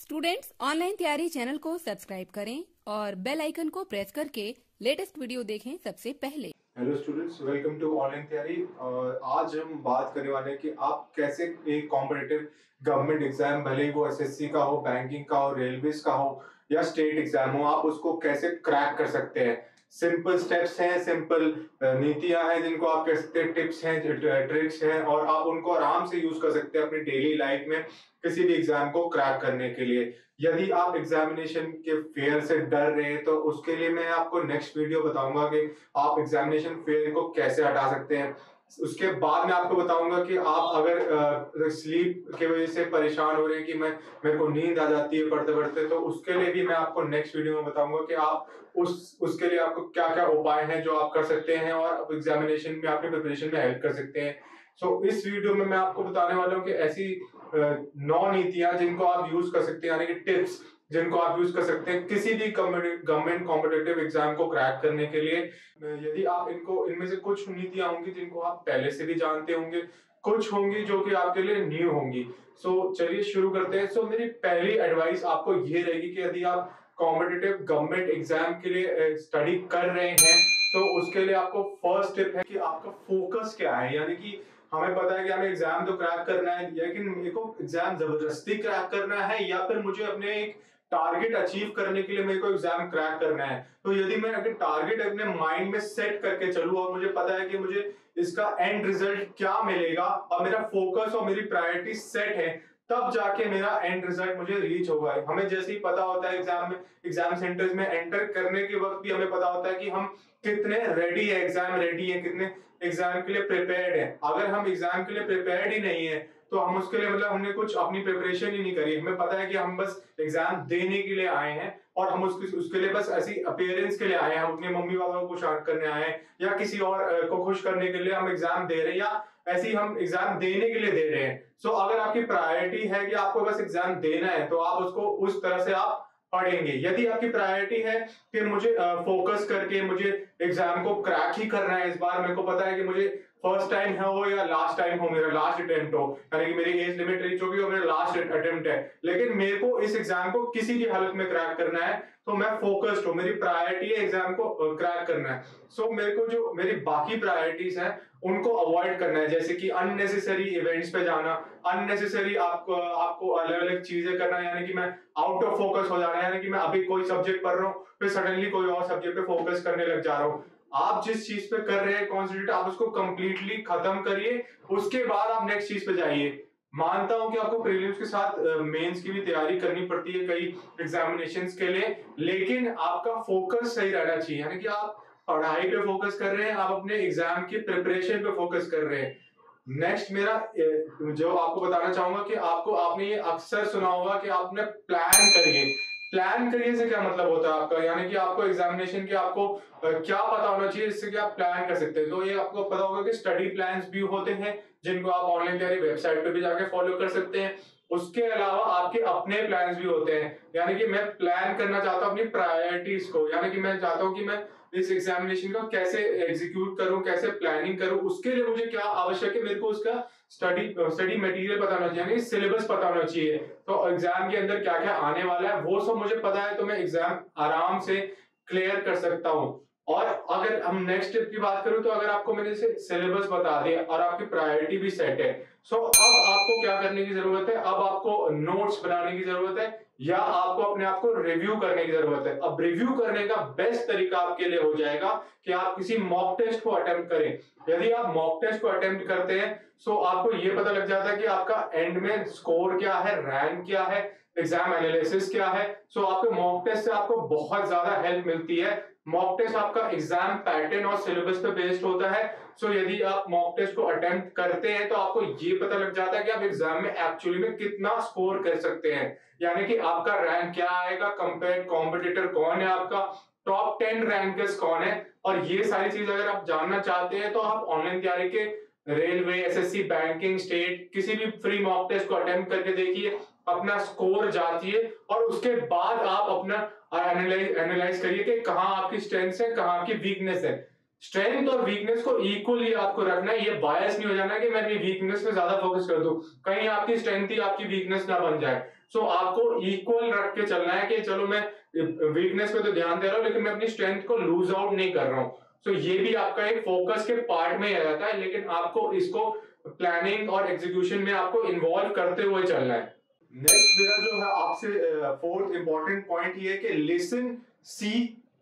Students online तैयारी channel को subscribe करें और बेल आइकन को प्रेस करके लेटेस्ट वीडियो देखें सबसे पहले। Hello students, welcome to online Tyari. आज हम बात करने वाले हैं कि आप कैसे एक कॉम्पिटिटिव गवर्नमेंट एग्जाम, भले ही वो एसएससी का हो, बैंकिंग का हो, रेलवेज का हो या स्टेट एग्जाम हो, आप उसको कैसे क्रैक कर सकते हैं। सिंपल स्टेप्स हैं, सिंपल नीतियां हैं जिनको आप कह सकते हैं, टिप्स हैं, ट्रिक्स हैं और आप उनको आराम से यूज कर सकते हैं अपनी डेली लाइफ में किसी भी एग्जाम को क्रैक करने के लिए। यदि आप एग्जामिनेशन के फेयर से डर रहे हैं तो उसके लिए मैं आपको नेक्स्ट वीडियो बताऊंगा कि आप एग्जामिनेशन फेयर को कैसे हटा सकते हैं। उसके बाद मैं आपको बताऊंगा कि आप अगर स्लीप की वजह से परेशान हो रहे हैं कि मेरे को नींद आ जाती है पढ़ते पढ़ते, तो उसके लिए भी मैं आपको नेक्स्ट वीडियो में बताऊंगा कि आप उसके लिए आपको क्या क्या उपाय हैं जो आप कर सकते हैं और एग्जामिनेशन में आपकी प्रिपरेशन में हेल्प कर सकते हैं। इस वीडियो में मैं आपको बताने वाला हूँ कि ऐसी 9 नीतियां जिनको आप यूज कर सकते हैं, यानी कि टिप्स जिनको आप यूज कर सकते हैं किसी भी गवर्नमेंट कॉम्पिटिटिव एग्जाम को क्रैक करने के लिए। यदि आप इनमें से कुछ नीतियां होंगी जिनको आप पहले से भी जानते होंगे, कुछ होंगी जो कि आपके लिए न्यू होंगी। चलिए शुरू करते हैं। मेरी पहली एडवाइस आपको ये रहेगी कि यदि आप कॉम्पिटिटिव गवर्नमेंट एग्जाम के लिए स्टडी कर रहे हैं तो उसके लिए आपको फर्स्ट टिप है कि आपका फोकस क्या है। यानी कि हमें पता है कि हमें एग्जाम तो क्रैक करना है, लेकिन मेरे को एग्जाम जबरदस्ती क्रैक करना है या फिर मुझे अपने एक टारगेट अचीव करने के लिए मेरे को एग्जाम क्रैक करना है। तो यदि मैं अगर टारगेट अपने माइंड में सेट करके चलूं और मुझे पता है कि मुझे इसका एंड रिजल्ट क्या मिलेगा और मेरा फोकस और मेरी प्रायोरिटी सेट है, तब जाके मेरा एंड रिजल्ट मुझे रीच होगा। हमें जैसे ही पता होता है एग्जाम सेंटर्स में एंटर करने के वक्त भी हमें पता होता है कि हम कितने रेडी है, एग्जाम रेडी है, कितने एग्जाम के लिए प्रिपेयर्ड है। अगर हम एग्जाम के लिए प्रिपेयर्ड ही नहीं है तो हम उसके लिए मतलब हमने कुछ अपनी प्रिपरेशन ही नहीं करी। हमें पता है कि हम बस एग्जाम देने के लिए आए हैं और हम उसके लिए बस ऐसी अपीयरेंस के लिए आए हैं, हम अपने मम्मी पापा को खुश करने आए हैं या किसी और को खुश करने के लिए हम एग्जाम दे रहे हैं या ऐसे ही हम एग्जाम देने के लिए दे रहे हैं। अगर आपकी प्रायोरिटी है कि आपको बस एग्जाम देना है तो आप उसको उस तरह से आप पढ़ेंगे। यदि आपकी प्रायोरिटी है कि मुझे फोकस करके मुझे एग्जाम को क्रैक ही करना है, इस बार मेरे को पता है कि मुझे फर्स्ट टाइम हो या लास्ट टाइम हो, मेरा लास्ट अटेम्प्ट हो, यानी कि मेरी एज लिमिट रीच होगी और मेरा लास्ट अटेम्प्ट है, लेकिन मेरे को इस एग्जाम को किसी भी हालत में क्रैक करना है, तो मैं फोकस्ड हूं, मेरी प्रायोरिटी है एग्जाम को क्रैक करना है। मेरे को जो मेरी बाकी प्रायोरिटीज हैं उनको अवॉइड करना है, जैसे कि अननेसेसरी इवेंट्स पे जाना, अननेसेसरी आपको अलग अलग चीजें करना, यानी कि मैं आउट ऑफ फोकस हो जाना, यानी कि मैं अभी कोई सब्जेक्ट पढ़ रहा हूँ फिर सडनली कोई और सब्जेक्ट पे फोकस करने लग जा रहा हूँ। आप जिस चीज पे कर रहे हैं कॉन्सेंट्रेट, आप उसको कंप्लीटली खत्म करिए, उसके बाद आप नेक्स्ट चीज पे जाइए। मानता हूं कि आपको प्रीलिम्स के साथ मेंस की भी तैयारी करनी पड़ती है कई एग्जामिनेशंस के लिए, लेकिन आपका फोकस सही रहना चाहिए, यानी कि आप पढ़ाई पे फोकस कर रहे हैं, आप अपने एग्जाम की प्रिपरेशन पे फोकस कर रहे हैं। नेक्स्ट मेरा जो आपको बताना चाहूंगा कि आपने ये अक्सर सुना होगा कि आपने प्लान करिए। प्लान करिए से क्या मतलब होता है आपका, यानी कि आपको एग्जामिनेशन के आपको क्या पता होना चाहिए जिससे कि आप प्लान कर सकते हैं। तो ये आपको पता होगा कि स्टडी प्लान्स भी होते हैं जिनको आप ऑनलाइन तैयारी वेबसाइट पे भी जाके फॉलो कर सकते हैं। उसके अलावा आपके अपने प्लान्स भी होते हैं, यानी कि मैं प्लान करना चाहता हूँ अपनी प्रायोरिटीज को, यानी कि मैं चाहता हूँ कि मैं इस एग्जामिनेशन को कैसे एग्जीक्यूट करूं, कैसे प्लानिंग करूं, उसके लिए मुझे क्या आवश्यक है, मेरे को उसका स्टडी मटेरियल पता होना चाहिए, यानी सिलेबस पता होना चाहिए। तो एग्जाम के अंदर क्या क्या आने वाला है वो सब मुझे पता है, तो मैं एग्जाम आराम से क्लियर कर सकता हूं। और अगर हम नेक्स्ट स्टेप की बात करूं तो अगर आपको मैंने सिलेबस बता दिया और आपकी प्रायोरिटी भी सेट है, अब आपको क्या करने की जरूरत है, अब आपको नोट्स बनाने की जरूरत है या आपको अपने आप को रिव्यू करने की जरूरत है। अब रिव्यू करने का बेस्ट तरीका आपके लिए हो जाएगा कि आप किसी मॉक टेस्ट को अटेम्प्ट करें। यदि आप मॉक टेस्ट को अटेम्प्ट करते हैं तो आपको ये पता लग जाता है कि आपका एंड में स्कोर क्या है, रैंक क्या है, एग्जाम एनालिसिस क्या है। आपके मॉक टेस्ट से आपको बहुत ज्यादा हेल्प मिलती है। मॉक टेस्ट आपका एग्जाम पैटर्न और सिलेबस पे बेस्ड होता है। यदि आप मॉक टेस्ट को अटेम्प्ट करते हैं तो आपको ये पता लग जाता है कि आप एग्जाम में एक्चुअली में कितना स्कोर कर सकते हैं, यानी कि आपका रैंक क्या आएगा, कंपेयर कॉम्पिटिटर कौन है, आपका टॉप 10 रैंकर्स कौन है। और ये सारी चीज अगर आप जानना चाहते हैं तो आप ऑनलाइन तैयारी के रेलवे, एसएससी, बैंकिंग, स्टेट किसी भी फ्री मॉक टेस्ट को अटेम्प्ट करके देखिए, अपना स्कोर जांचिए और उसके बाद आप अपना एनालाइज करिए कि कहां आपकी स्ट्रेंथ है, कहां आपकी वीकनेस है। स्ट्रेंथ और वीकनेस को इक्वली आपको रखना है, ये बायस नहीं हो जाना कि मैं अपनी वीकनेस पे ज्यादा फोकस कर दूं, कहीं आपकी स्ट्रेंथ ही आपकी वीकनेस ना बन जाए। सो आपको इक्वल रख के चलना है कि चलो मैं वीकनेस पे तो ध्यान दे रहा हूँ लेकिन मैं अपनी स्ट्रेंथ को लूज आउट नहीं कर रहा हूँ। सो ये भी आपका एक फोकस के पार्ट में ही आ जाता है, लेकिन आपको इसको प्लानिंग और एग्जीक्यूशन में आपको इन्वॉल्व करते हुए चलना है। नेक्स्ट मेरा जो है आपसे फोर्थ इंपॉर्टेंट पॉइंट ये है कि लिसन, सी,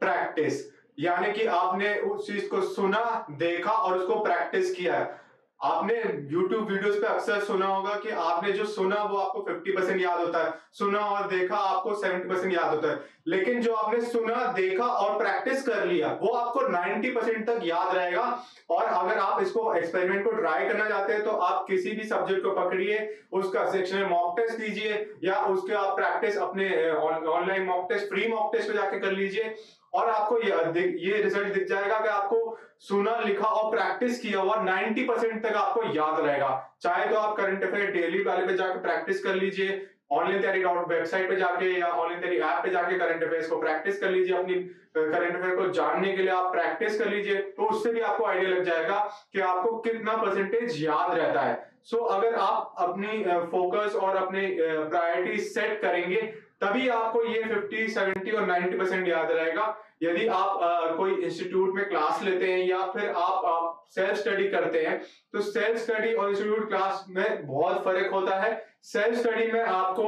प्रैक्टिस। यानी कि आपने उस चीज को सुना, देखा और उसको प्रैक्टिस किया है। आपने YouTube वीडियोस पे अक्सर सुना होगा कि आपने जो सुना वो आपको 50% याद होता है, सुना और देखा आपको 70% याद होता है, लेकिन जो आपने सुना, देखा और प्रैक्टिस कर लिया वो आपको 90% तक याद रहेगा। और अगर आप इसको एक्सपेरिमेंट को ट्राई करना चाहते हैं तो आप किसी भी सब्जेक्ट को पकड़िए, उसका सेक्शनल मॉक टेस्ट कीजिए या उसके आप प्रैक्टिस अपने online mock test, free mock test पे जाके कर लीजिए और आपको ये रिजल्ट दिख जाएगा कि आपको सुना, लिखा और प्रैक्टिस किया हुआ 90% तक आपको याद रहेगा। चाहे तो आप करंट अफेयर डेली वाले पे जाके प्रैक्टिस कर लीजिए, ऑनलाइन तैयारी वेबसाइट पे जाके या ऑनलाइन तैयारी ऐप पे जाके करंट अफेयर्स को प्रैक्टिस कर लीजिए, अपनी करंट अफेयर को जानने के लिए आप प्रैक्टिस कर लीजिए, तो उससे भी आपको आइडिया लग जाएगा कि आपको कितना परसेंटेज याद रहता है। सो अगर आप अपनी फोकस और अपने प्रायोरिटी सेट करेंगे तभी आपको ये 50, 70 और 90% याद रहेगा। यदि आप कोई इंस्टीट्यूट में क्लास लेते हैं या फिर आप सेल्फ स्टडी करते हैं तो सेल्फ स्टडी और इंस्टीट्यूट क्लास में बहुत फर्क होता है। सेल्फ स्टडी में आपको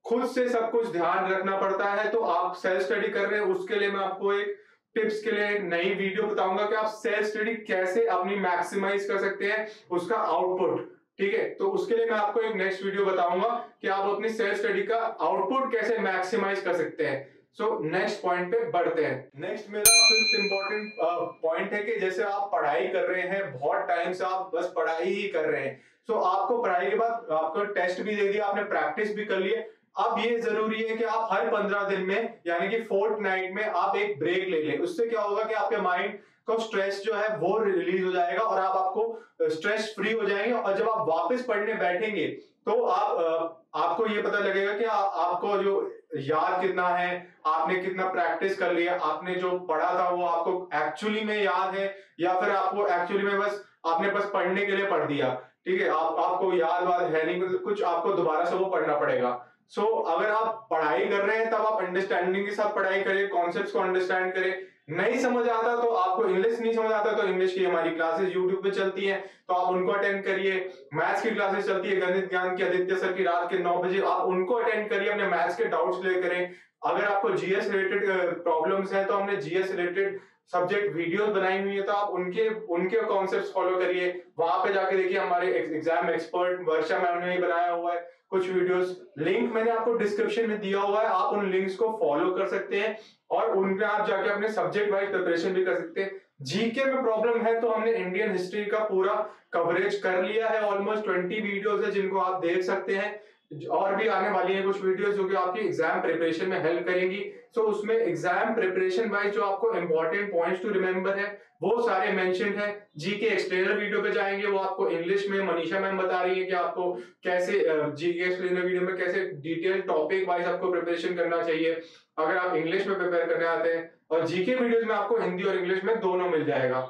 खुद से सब कुछ ध्यान रखना पड़ता है, तो आप सेल्फ स्टडी कर रहे हैं उसके लिए मैं आपको एक टिप्स के लिए एक नई वीडियो बताऊंगा कि आप सेल्फ स्टडी कैसे अपनी मैक्सिमाइज कर सकते हैं उसका आउटपुट। ठीक है, तो उसके लिए मैं आपको एक नेक्स्ट वीडियो बताऊंगा कि आप अपनी सेल्फ स्टडी का आउटपुट कैसे मैक्सिमाइज कर सकते हैं। सो नेक्स्ट पॉइंट पे बढ़ते हैं। नेक्स्ट मेरा फिफ्थ इंपॉर्टेंट पॉइंट है कि जैसे आप पढ़ाई कर रहे हैं, बहुत टाइम से आप बस पढ़ाई ही कर रहे हैं, सो आपको पढ़ाई के बाद आपको टेस्ट भी दे दिया, आपने प्रैक्टिस भी कर ली है। अब ये जरूरी है कि आप हर 15 दिन में यानी कि फोर्टनाइट में आप एक ब्रेक ले लें। उससे क्या होगा कि आपके माइंड को स्ट्रेस जो है वो रिलीज हो जाएगा और आपको स्ट्रेस फ्री हो जाएंगे और जब आप वापस पढ़ने बैठेंगे तो आपको ये पता लगेगा कि आपको जो याद कितना है, आपने कितना प्रैक्टिस कर लिया, आपने जो पढ़ा था वो आपको एक्चुअली में याद है या फिर आपको एक्चुअली में बस आपने बस पढ़ने के लिए पढ़ दिया। ठीक है, आपको याद है नहीं, मतलब कुछ आपको दोबारा से वो पढ़ना पड़ेगा। सो अगर आप पढ़ाई कर रहे हैं तब आप अंडरस्टैंडिंग के साथ पढ़ाई करें, कॉन्सेप्ट्स को अंडरस्टैंड करें। नहीं समझ आता तो आपको इंग्लिश नहीं समझ आता तो इंग्लिश की हमारी क्लासेस यूट्यूब पे चलती हैं, तो आप उनको अटेंड करिए। मैथ्स की क्लासेस चलती है गणित ज्ञान की, आदित्य सर की रात के 9 बजे, आप उनको अटेंड करिए, अपने मैथ्स के डाउट्स क्लियर करें। अगर आपको जीएस रिलेटेड प्रॉब्लम्स हैं तो हमने जीएस रिलेटेड सब्जेक्ट वीडियोस बनाई हुई है, तो आप उनके कॉन्सेप्ट्स फॉलो करिए। वहां पे जाके देखिए हमारे एग्जाम एक्सपर्ट वर्षा मैम ने बनाया हुआ है कुछ वीडियोस, लिंक मैंने आपको डिस्क्रिप्शन में दिया हुआ है, आप उन लिंक्स को फॉलो कर सकते हैं और उनमें आप जाके अपने सब्जेक्ट वाइज प्रिपरेशन भी कर सकते हैं। जीके में प्रॉब्लम है तो हमने इंडियन हिस्ट्री का पूरा कवरेज कर लिया है, ऑलमोस्ट 20 वीडियोस है जिनको आप देख सकते हैं, और भी आने वाली है कुछ वीडियोस जो कि आपकी एग्जाम प्रिपरेशन में हेल्प करेंगी। सो उसमें एग्जाम प्रिपरेशन वाइज जो आपको इंपॉर्टेंट पॉइंट्स टू रिमेंबर है वो सारे मेंशन है। जीके एक्सप्लेनर वीडियो पे जाएंगे, वो आपको इंग्लिश में मनीषा मैम बता रही है कि आपको कैसे जीके एक्सप्लेनर वीडियो में कैसे डिटेल टॉपिक वाइज आपको प्रिपरेशन करना चाहिए अगर आप इंग्लिश में प्रिपेयर करने आते हैं, और जीके वीडियोस में आपको हिंदी और इंग्लिश में दोनों मिल जाएगा।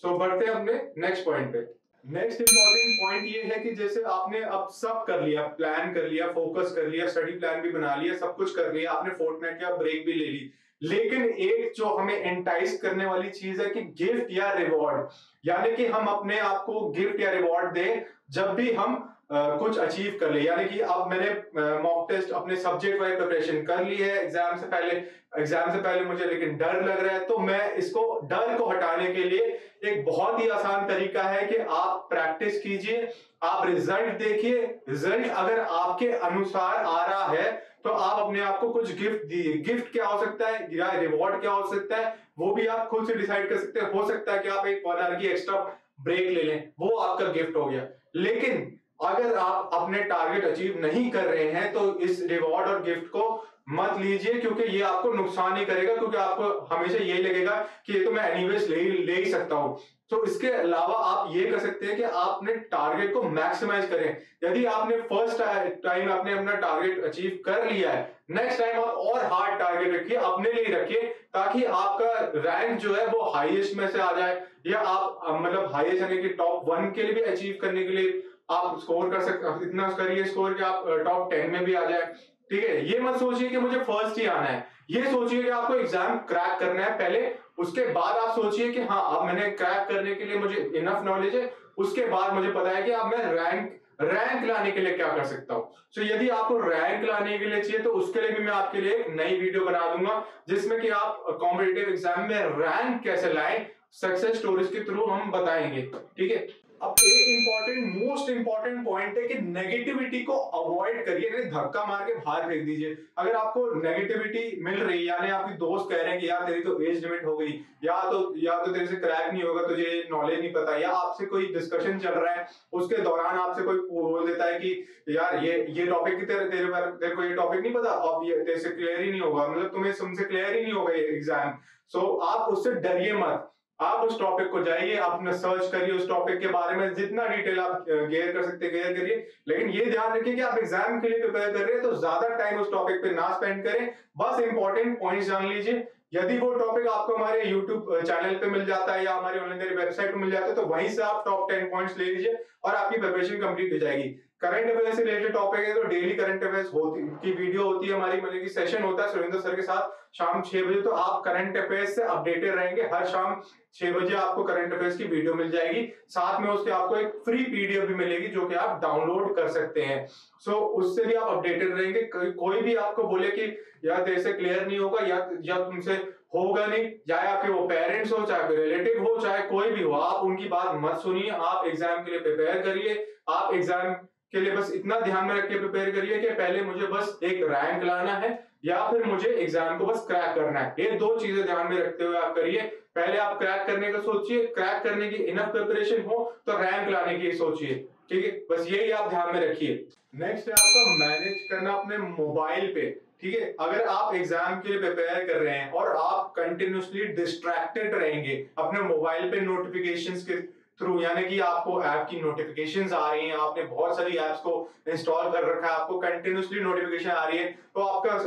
सो बढ़ते हैं अपने नेक्स्ट पॉइंट पे। नेक्स्ट इंपॉर्टेंट पॉइंट ये है कि जैसे आपने अब सब कर लिया, प्लान कर लिया, फोकस कर लिया, स्टडी प्लान भी बना लिया, सब कुछ कर लिया, आपने फोर्टनाइट का ब्रेक भी ले ली, लेकिन एक जो हमें एंटाइस करने वाली चीज है कि गिफ्ट या रिवॉर्ड, यानी कि हम अपने आप को गिफ्ट या रिवॉर्ड दें जब भी हम कुछ अचीव कर ले। यानी कि अब मैंने मॉक टेस्ट अपने सब्जेक्ट वाइज प्रिपरेशन कर ली है एग्जाम से पहले मुझे लेकिन डर लग रहा है, तो मैं इसको डर को हटाने के लिए एक बहुत ही आसान तरीका है कि आप प्रैक्टिस कीजिए, आप रिजल्ट देखिए, रिजल्ट अगर आपके अनुसार आ रहा है तो आप अपने आप को कुछ गिफ्ट दिए। गिफ्ट क्या हो सकता है या रिवॉर्ड क्या हो सकता है वो भी आप खुद से डिसाइड कर सकते हैं। हो सकता है कि आप एक 1 आवर की एक्स्ट्रा ब्रेक ले लें, वो आपका गिफ्ट हो गया। लेकिन अगर आप अपने टारगेट अचीव नहीं कर रहे हैं तो इस रिवॉर्ड और गिफ्ट को मत लीजिए, क्योंकि ये आपको नुकसान ही करेगा, क्योंकि आपको हमेशा यही लगेगा कि ये तो मैं एनीवेज ले ही सकता हूं। तो इसके अलावा आप ये कर सकते हैं कि आप अपने टारगेट को मैक्सिमाइज करें। यदि आपने फर्स्ट टाइम आपने अपना टारगेट अचीव कर लिया है, नेक्स्ट टाइम आप और हार्ड टारगेट रखिए, अपने लिए रखिए, ताकि आपका रैंक जो है वो हाईएस्ट में से आ जाए, या आप मतलब हाईएस्ट यानी कि टॉप 1 के लिए भी अचीव करने के लिए आप स्कोर कर सकते, इतना करिए स्कोर कि आप टॉप 10 में भी आ जाए। ठीक है, ये मत सोचिए कि मुझे फर्स्ट ही आना है, ये सोचिए कि आपको एग्जाम क्रैक करना है पहले, उसके बाद आप सोचिए कि हाँ अब मैंने क्रैक करने के लिए मुझे इनफ नॉलेज है, उसके बाद मुझे पता है कि अब मैं रैंक लाने के लिए क्या कर सकता हूँ। सो यदि आपको रैंक लाने के लिए चाहिए तो उसके लिए भी मैं आपके लिए एक नई वीडियो बना दूंगा जिसमें कि आप कॉम्पिटिटिव एग्जाम में रैंक कैसे लाएं, सक्सेस स्टोरीज के थ्रू हम बताएंगे। ठीक है, अब एक मोस्ट इंपॉर्टेंट पॉइंट है कि नेगेटिविटी को अवॉइड करिए, यानी धक्का मार के बाहर फेंक दीजिए। अगर आपको नेगेटिविटी मिल रही है, यानी आपकी दोस्त कह रहे हैं कि यार तेरी तो एज लिमिट हो गई, या तो तेरे से क्रैक नहीं होगा, तुझे नॉलेज नहीं पता, या आपसे कोई डिस्कशन चल रहा है उसके दौरान आपसे कोई बोल देता है कि यार ये टॉपिक तेरे को ये टॉपिक नहीं पता, अब ये तेरे से क्लियर ही नहीं होगा, मतलब तुम्हें तुमसे क्लियर ही नहीं होगा ये एग्जाम। सो आप उससे डरिए मत, आप उस टॉपिक को जाइए, अपने सर्च करिए उस टॉपिक के बारे में, जितना डिटेल आप गेयर कर सकते गेयर करिए, लेकिन ये ध्यान रखिए कि आप एग्जाम के लिए प्रिपेयर कर रहे हैं तो ज्यादा टाइम उस टॉपिक पे ना स्पेंड करें, बस इंपॉर्टेंट पॉइंट्स जान लीजिए। यदि वो टॉपिक आपको हमारे यूट्यूब चैनल पे मिल जाता है या हमारी ऑनलाइन तैयारी वेबसाइट पे मिल जाता है तो वहीं से आप टॉप 10 पॉइंट्स ले लीजिए और आपकी प्रिपरेशन कंप्लीट हो जाएगी। करंट अफेयर से रिलेटेड टॉपिक है तो डेली करंट अफेयर्स की वीडियो होती है हमारी, मतलब की सेशन होता है सुरेंद्र सर के साथ शाम 6 बजे, तो आप करंट अफेयर्स से अपडेटेड रहेंगे। हर शाम 6 बजे आपको करंट अफेयर्स की वीडियो मिल जाएगी, साथ में उसके आपको एक फ्री पीडीएफ भी मिलेगी जो कि आप डाउनलोड कर सकते हैं। सो उससे भी आप अपडेटेड रहेंगे। कोई भी आपको बोले कि यार तेरे से क्लियर नहीं होगा या तुमसे होगा नहीं, चाहे आपके वो पेरेंट्स हो, चाहे रिलेटिव हो, चाहे कोई भी हो, आप उनकी बात मत सुनिए, आप एग्जाम के लिए प्रिपेयर करिए। आप एग्जाम के लिए बस इतना ध्यान में रख के प्रिपेयर करिए कि पहले मुझे बस एक रैंक लाना है या फिर मुझे एग्जाम को बस क्रैक करना है। ये दो चीजें ध्यान में रखते हुए आप करिए। पहले आप क्रैक करने का सोचिए, क्रैक करने की इनफ प्रिपरेशन हो तो रैंक लाने की सोचिए। ठीक है, बस यही आप ध्यान में रखिए। नेक्स्ट है आपका मैनेज करना अपने मोबाइल पे। ठीक है, अगर आप एग्जाम के लिए प्रिपेयर कर रहे हैं और आप कंटिन्यूसली डिस्ट्रैक्टेड रहेंगे अपने मोबाइल पे नोटिफिकेशंस के थ्रू, यानी कि आपको ऐप की नोटिफिकेशंस आ रही हैं, आपने बहुत सारी ऐप्स को इंस्टॉल कर रखा है, आपको कंटिन्यूसली नोटिफिकेशन आ रही है, तो आपका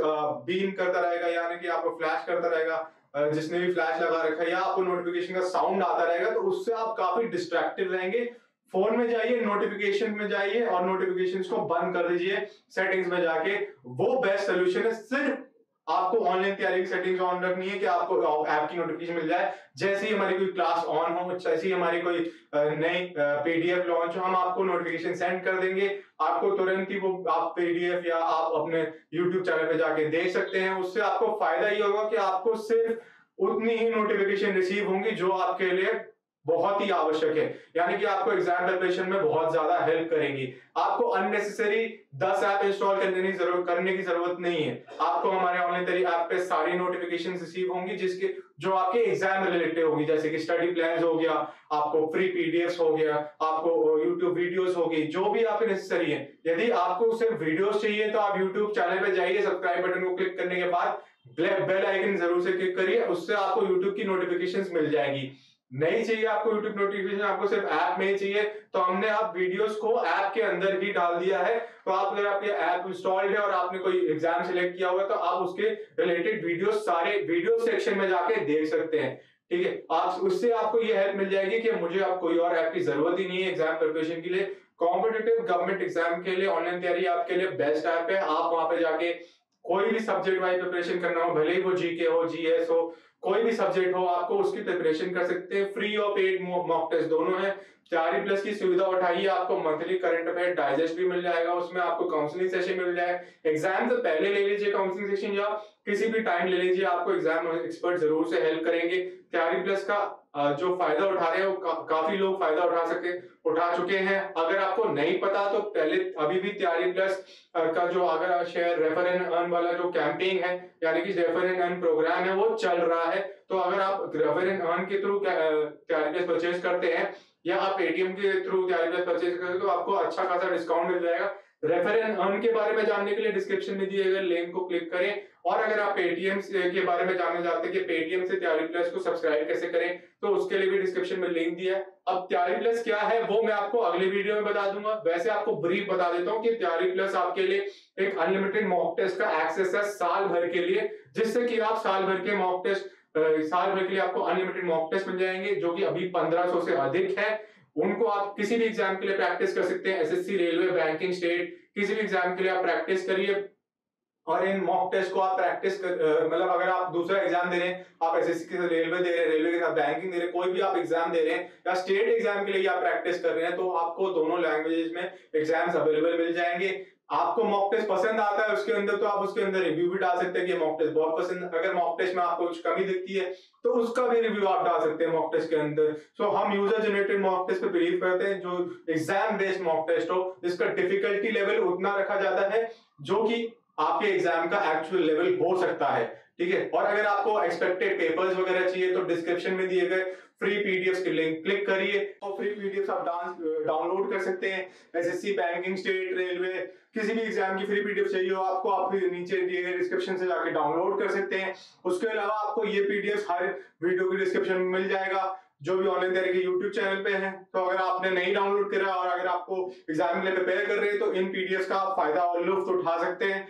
बीम करता रहेगा, यानी कि आपको फ्लैश करता रहेगा, जिसने भी फ्लैश लगा रखा है, या आपको नोटिफिकेशन का साउंड आता रहेगा, तो उससे आप काफी डिस्ट्रैक्टेड रहेंगे। फोन में जाइए, नोटिफिकेशन में जाइए और नोटिफिकेशंस को बंद कर दीजिए सेटिंग्स में जाके। वो बेस्ट सोल्यूशन है। सिर्फ आपको ऑनलाइन तैयारी की सेटिंग्स ऑन रखनी है कि आपको ऐप की नोटिफिकेशन मिल जाए, जैसे ही हमारी कोई क्लास ऑन हो, जैसे ही हमारी कोई नई पीडीएफ लॉन्च हो, हम आपको नोटिफिकेशन सेंड कर देंगे, आपको तुरंत ही वो आप पीडीएफ या आप अपने यूट्यूब चैनल पे जाके देख सकते हैं। उससे आपको फायदा ये होगा कि आपको सिर्फ उतनी ही नोटिफिकेशन रिसीव होंगी जो आपके लिए बहुत ही आवश्यक है, यानी कि आपको एग्जाम प्रिपरेशन में बहुत ज्यादा हेल्प करेंगी। आपको अननेसेसरी 10 ऐप इंस्टॉल करने की जरूरत नहीं है। आपको हमारे ऑनलाइन तैयारी ऐप पे सारी नोटिफिकेशन रिसीव होंगी जिसके जो आपके एग्जाम रिलेटेड होगी, जैसे कि स्टडी प्लान्स हो गया, आपको फ्री पीडीएफ्स हो गया, आपको यूट्यूब वीडियोस होगी, जो भी आपके नेसेसरी है। यदि आपको सिर्फ वीडियोस चाहिए तो आप यूट्यूब चैनल पे जाइए, सब्सक्राइब बटन को क्लिक करने के बाद बेल आइकन जरूर से क्लिक करिए, उससे आपको यूट्यूब की नोटिफिकेशंस मिल जाएगी। नहीं चाहिए आपको यूट्यूब नोटिफिकेशन, आपको सिर्फ ऐप में ही चाहिए, तो हमने आप वीडियोस को ऐप के अंदर ही डाल दिया है। तो आप अगर आपके ऐप इंस्टॉल्ड है और आपने कोई एग्जाम सिलेक्ट किया हुआ तो आप उसके रिलेटेड वीडियोस सारे वीडियो सेक्शन में जाके देख सकते हैं। ठीक है, आप उससे आपको ये हेल्प मिल जाएगी कि मुझे अब कोई और ऐप की जरूरत ही नहीं है एग्जाम प्रिपरेशन के लिए। कॉम्पिटिटिव गवर्नमेंट एग्जाम के लिए ऑनलाइन तैयारी आपके लिए बेस्ट ऐप है। आप वहां पे जाके कोई भी सब्जेक्ट वाइज प्रिपरेशन करना हो, भले ही वो जीके हो, जीएस हो, कोई भी सब्जेक्ट हो, आपको उसकी प्रिपरेशन कर सकते हैं। फ्री और पेड मॉक टेस्ट दोनों है। तैयारी प्लस की सुविधा उठाइए, आपको मंथली करंट अफेयर डाइजेस्ट भी मिल जाएगा, उसमें आपको काउंसलिंग सेशन मिल जाए। एग्जाम से पहले ले लीजिए काउंसलिंग सेशन या किसी भी टाइम ले लीजिए, आपको एग्जाम एक्सपर्ट जरूर से हेल्प करेंगे। तैयारी प्लस का जो फायदा उठा रहे हैं वो काफी लोग फायदा उठा चुके हैं। अगर आपको नहीं पता तो पहले अभी भी तैयारी प्लस का जो अगर शेयर रेफर एंड अर्न वाला जो कैंपेन है, यानी कि रेफर एंड अर्न प्रोग्राम है, वो चल रहा है। तो अगर आप रेफर एंड अर्न के थ्रू तैयारी प्लस परचेज करते हैं या आप पेटीएम के थ्रू तैयारी प्लस परचेज करते हैं तो आपको अच्छा खासा डिस्काउंट मिल जाएगा। रेफर एंड अर्न के बारे में जानने के लिए डिस्क्रिप्शन में दिए गए लिंक को क्लिक करें। और अगर आप पेटीएम के बारे में जानना चाहते हैं कि पेटीएम से तैयारी प्लस को सब्सक्राइब कैसे करें, तो उसके लिए भी डिस्क्रिप्शन में लिंक दिया है। अब तैयारी प्लस क्या है वो मैं आपको अगले वीडियो में बता दूंगा। वैसे आपको ब्रीफ बता देता हूं कि तैयारी प्लस आपके लिए एक अनलिमिटेड मॉक टेस्ट का एक्सेस है साल भर के लिए, जिससे कि आप साल भर के लिए आपको अनलिमिटेड मॉक टेस्ट मिल जाएंगे, जो कि अभी 1500 से अधिक है। उनको आप किसी भी एग्जाम के लिए प्रैक्टिस कर सकते हैं। एसएससी, रेलवे, बैंकिंग, स्टेट, किसी भी एग्जाम के लिए आप प्रैक्टिस करिए। और इन मॉक टेस्ट को आप प्रैक्टिस कर मतलब अगर आप दूसरा एग्जाम दे रहे हैं, आप एसएससी के साथ रेलवे दे रहे हैं, रेलवे के साथ बैंकिंग दे रहे हैं, कोई भी आप एग्जाम दे रहे हैं या स्टेट एग्जाम के लिए आप प्रैक्टिस कर रहे हैं, तो आपको दोनों लैंग्वेजेस में एग्जाम्स अवेलेबल मिल जाएंगे। आपको मॉक टेस्ट पसंद आता है उसके अंदर, तो आप उसके अंदर रिव्यू भी डाल सकते हैं कि मॉक टेस्ट बहुत पसंद, अगर मॉक टेस्ट में आपको कुछ कमी दिखती है तो उसका भी रिव्यू आप डाल सकते हैं मॉक टेस्ट के अंदर। सो हम यूजर जनरेटेड मॉक टेस्ट पे बिलीव करते हैं, जो एग्जाम बेस्ड मॉक टेस्ट हो जिसका डिफिकल्टी लेवल उतना रखा जाता है जो कि आपके एग्जाम का एक्चुअल लेवल हो सकता है, ठीक है। और अगर आपको एक्सपेक्टेड पेपर्स वगैरह चाहिए तो डिस्क्रिप्शन में दिए गए फ्री पीडीएफ के लिंक क्लिक करिए और फ्री पीडीएफ आप डाउनलोड कर सकते हैं। एसएससी, बैंकिंग, स्टेट, रेलवे, किसी भी एग्जाम की फ्री पीडीएफ चाहिए हो आपको, आप नीचे दिए गए डिस्क्रिप्शन से जाके डाउनलोड कर सकते हैं। उसके अलावा आपको ये पीडीएफ हर वीडियो की डिस्क्रिप्शन में मिल जाएगा जो भी ऑनलाइन तैयारी के यूट्यूब चैनल पे है। तो अगर आपने नहीं डाउनलोड करा और अगर आपको एग्जाम के लिए प्रिपेयर कर रहे हैं तो इन पीडीएफ का आप फायदा और लुत्फ उठा सकते हैं।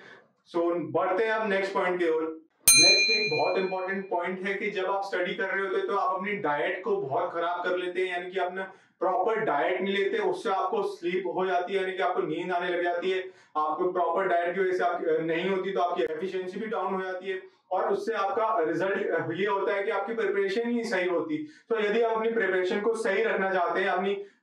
सो बढ़ते हैं अब नेक्स्ट पॉइंट की ओर। नेक्स्ट एक बहुत इंपॉर्टेंट पॉइंट है कि जब आप स्टडी कर रहे होते हैं तो आप अपनी डाइट को बहुत खराब कर लेते हैं, यानी कि अपना प्रॉपर डाइट नहीं लेते, उससे आपको स्लीप हो जाती है, यानी कि आपको नींद आने लग जाती है। आपको प्रॉपर डाइट की वजह से आप नहीं होती तो आपकी एफिशिएंसी भी डाउन हो जाती है और उससे आपका रिजल्ट ये होता है कि आपकी प्रिपरेशन ही नहीं सही होती। तो यदि आप अपनी प्रिपरेशन को सही रखना चाहते हैं,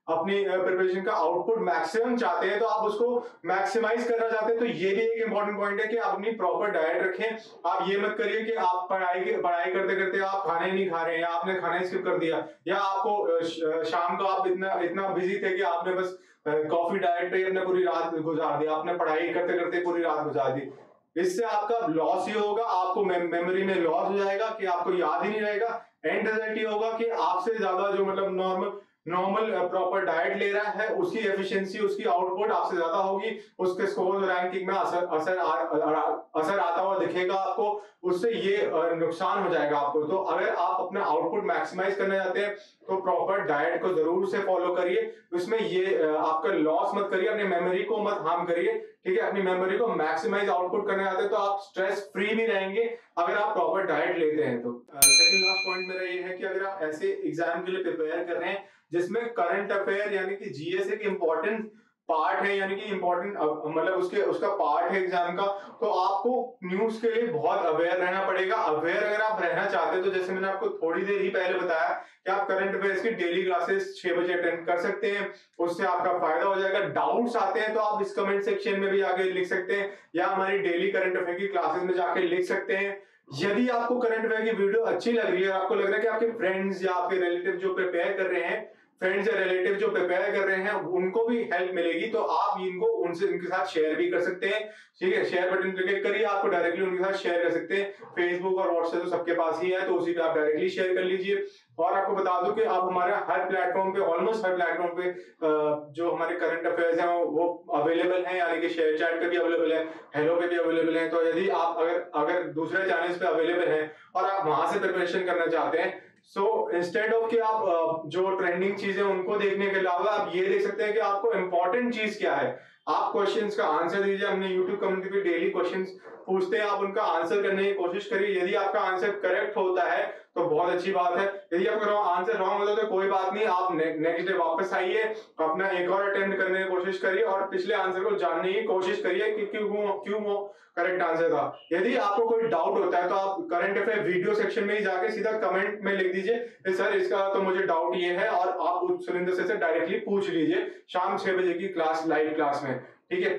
अपनी प्रिपरेशन का आउटपुट मैक्सिमम चाहते हैं, तो आप उसको मैक्सिमाइज करना चाहते हैं, तो ये भी एक इंपॉर्टेंट पॉइंट है कि आप अपनी प्रॉपर डाइट रखें। आप ये मत करिए कि आप पढ़ाई करते करते आप खाना ही नहीं खा रहे हैं या आपने खाना स्किप कर दिया, या आपको शाम को आप इतना बिजी थे कि आपने बस कॉफी डाइट पे अपने पूरी रात गुजार दिया, आपने पढ़ाई करते करते पूरी रात गुजार दी। इससे आपका लॉस ही होगा, आपको मेमोरी में लॉस हो जाएगा कि आपको याद ही नहीं रहेगा। एंड रिजल्ट ये होगा कि आपसे ज्यादा जो मतलब नॉर्मल प्रॉपर डाइट ले रहा है उसकी एफिशिएंसी, उसकी आउटपुट आपसे ज्यादा होगी, उसके स्कोर रैंकिंग में असर आता हुआ दिखेगा आपको, उससे ये नुकसान हो जाएगा आपको। तो अगर आप अपना आउटपुट मैक्सिमाइज करना चाहते हैं तो प्रॉपर डाइट को जरूर से फॉलो करिए, उसमें ये आपका लॉस मत करिए, अपनी मेमोरी को मत हार्म करिए, ठीक है। अपनी मेमोरी को मैक्सिमाइज आउटपुट करना चाहते हैं तो आप स्ट्रेस फ्री भी रहेंगे अगर आप प्रॉपर डाइट लेते हैं। तो सेकंड लास्ट पॉइंट मेरा ये है कि अगर आप ऐसे एग्जाम के लिए प्रिपेयर कर रहे हैं जिसमें करंट अफेयर यानी कि जीएस एक इम्पोर्टेंट पार्ट है, यानी कि इम्पोर्टेंट मतलब उसका पार्ट है एग्जाम का, तो आपको न्यूज के लिए बहुत अवेयर रहना पड़ेगा। अवेयर अगर आप रहना चाहते हैं तो जैसे मैंने आपको थोड़ी देर ही पहले बताया कि आप करंट अफेयर्स की डेली क्लासेस 6 बजे अटेंड कर सकते हैं, उससे आपका फायदा हो जाएगा। डाउट्स आते हैं तो आप इस कमेंट सेक्शन में भी आगे लिख सकते हैं या हमारी डेली करंट अफेयर की क्लासेस में जाके लिख सकते हैं। यदि आपको करंट अफेयर की वीडियो अच्छी लग रही है, आपको लग रहा है कि आपके फ्रेंड्स या आपके रिलेटिव जो प्रिपेयर कर रहे हैं, फ्रेंड्स या रिलेटिव जो प्रिपेयर कर रहे हैं उनको भी हेल्प मिलेगी, तो आप इनको उनके साथ शेयर भी कर सकते हैं, ठीक है। शेयर बटन पे क्लिक करिए, आपको डायरेक्टली उनके साथ शेयर कर सकते हैं। फेसबुक और व्हाट्सएप तो सबके पास ही है, तो उसी पे आप डायरेक्टली शेयर कर लीजिए। और आपको बता दूं कि आप हमारे हर प्लेटफॉर्म पे, ऑलमोस्ट हर प्लेटफॉर्म पे जो हमारे करंट अफेयर्स हैं वो अवेलेबल हैं, यानी कि शेयर चैट पे भी अवेलेबल है, हेलो पे भी अवेलेबल है। तो यदि आप अगर दूसरे चैनल्स पे अवेलेबल हैं और आप वहां से प्रिपरेशन करना चाहते हैं, सो इंस्टेड ऑफ कि आप जो ट्रेंडिंग चीजें उनको देखने के अलावा आप ये देख सकते हैं कि आपको इंपॉर्टेंट चीज क्या है। आप क्वेश्चंस का आंसर दीजिए, हमने यूट्यूब कम्युनिटी पे डेली क्वेश्चंस पूछते हैं, आप उनका आंसर करने की कोशिश करिए। यदि आपका आंसर करेक्ट होता है तो बहुत अच्छी बात है, यदि आपका आंसर रॉन्ग होता है तो कोई बात नहीं, आप नेक्स्ट डे वापस आइए, अपना एक और अटेम्प्ट करने की कोशिश करिए और पिछले आंसर को जानने की कोशिश करिए कि क्यों वो करेक्ट आंसर था। यदि आपको कोई डाउट होता है तो आप करंट अफेयर वीडियो सेक्शन में ही जाके सीधा कमेंट में लिख दीजिए सर इसका तो मुझे डाउट ये है, और आप सुरेंद्र सर से डायरेक्टली पूछ लीजिए शाम 6 बजे की क्लास, लाइव क्लास में, ठीक है।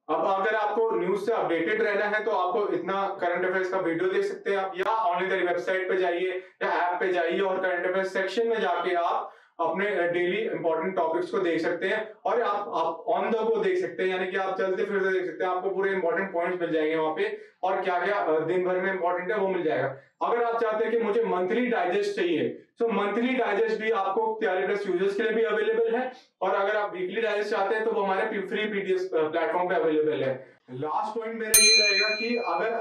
अब अगर आपको न्यूज से अपडेटेड रहना है तो आपको इतना करंट अफेयर्स का वीडियो देख सकते हैं आप, या ऑनलाइन वेबसाइट पे जाइए या ऐप पे जाइए और करंट अफेयर्स सेक्शन में जाके आप अपने डेली इंपॉर्टेंट टॉपिक्स को देख सकते हैं और आप ऑन द गो देख सकते हैं, यानी कि आप चलते फिरते देख सकते हैं, आपको पूरे इंपॉर्टेंट पॉइंट्स मिल जाएंगे वहां पे और क्या क्या दिन भर में इंपॉर्टेंट है वो मिल जाएगा। अगर आप चाहते हैं कि मुझे मंथली डाइजेस्ट चाहिए तो मंथली डाइजेस्ट भी आपको त्यारी प्लस यूजर्स के लिए भी अवेलेबल है, और अगर आप वीकली डाइजेस्ट चाहते हैं तो वो हमारे फ्री पीडीएफ प्लेटफॉर्म पे अवेलेबल है। लास्ट पॉइंट मेरा ये रहेगा कि अगर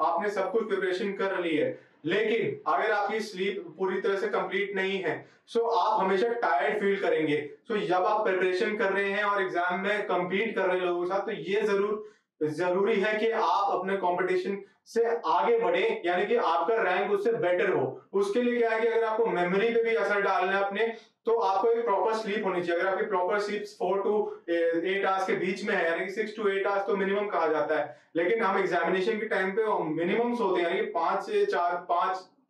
आपने सब कुछ प्रिपरेशन कर ली है लेकिन अगर आपकी स्लीप पूरी तरह से कंप्लीट नहीं है, सो आप हमेशा टायर्ड फील करेंगे। सो जब आप प्रिपरेशन कर रहे हैं और एग्जाम में कंपीट कर रहे हैं लोगों के साथ, तो ये जरूर जरूरी है कि आप अपने कंपटीशन से आगे बढ़े, यानी कि आपका रैंक उससे बेटर हो। उसके लिए क्या है कि अगर आपको मेमोरी पे भी असर डालना है अपने, तो आपको एक प्रॉपर स्लीप होनी चाहिए। अगर आपकी प्रॉपर स्लीप 4 to 8 आवर्स के बीच में है, यानी कि 6 to 8 आवर्स तो मिनिमम कहा जाता है, लेकिन हम एग्जामिनेशन के टाइम पे मिनिमम सोते हैं, यानी कि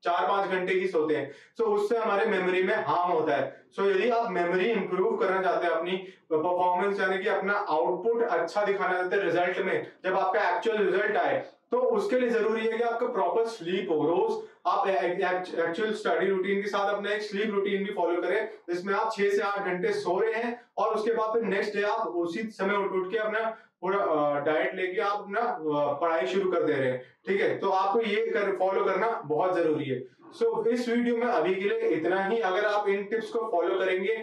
4-5 घंटे ही सोते हैं। सो उससे हमारे मेमोरी में हार्म होता है। सो यदि आप मेमोरी इंप्रूव करना चाहते हैं, अपनी परफॉर्मेंस यानी कि अपना आउटपुट अच्छा दिखाना चाहते हैं रिजल्ट में, जब आपका एक्चुअल रिजल्ट आए, तो उसके लिए जरूरी है कि आपका प्रॉपर स्लीप हो। रोज आप एक्चुअल स्टडी रूटीन के साथ अपना एक स्लीप रूटीन भी फॉलो करें, जिसमें आप 6 से 8 घंटे सो रहे हैं, और उसके बाद फिर नेक्स्ट डे आप उसी समय उठ के अपना पूरा डाइट लेके आप अपना पढ़ाई शुरू कर दे रहे हैं। ठीक है, तो आपको ये फॉलो करना बहुत जरूरी है। इस वीडियो में अभी के लिए इतना ही। अगर आप इन टिप्स को फॉलो करेंगे,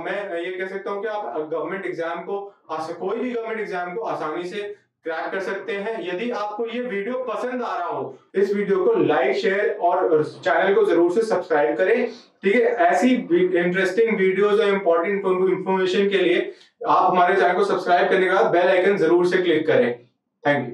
मैं ये कह सकता हूँ कि आप गवर्नमेंट एग्जाम को, कोई भी गवर्नमेंट एग्जाम को आसानी से क्रैक कर सकते हैं। यदि आपको ये वीडियो पसंद आ रहा हो, इस वीडियो को लाइक, शेयर और चैनल को जरूर से सब्सक्राइब करें। ठीक है, ऐसी इंटरेस्टिंग वीडियोस और इंपॉर्टेंट इंफॉर्मेशन के लिए आप हमारे चैनल को सब्सक्राइब करने के बाद बेल आइकन जरूर से क्लिक करें। Thank you.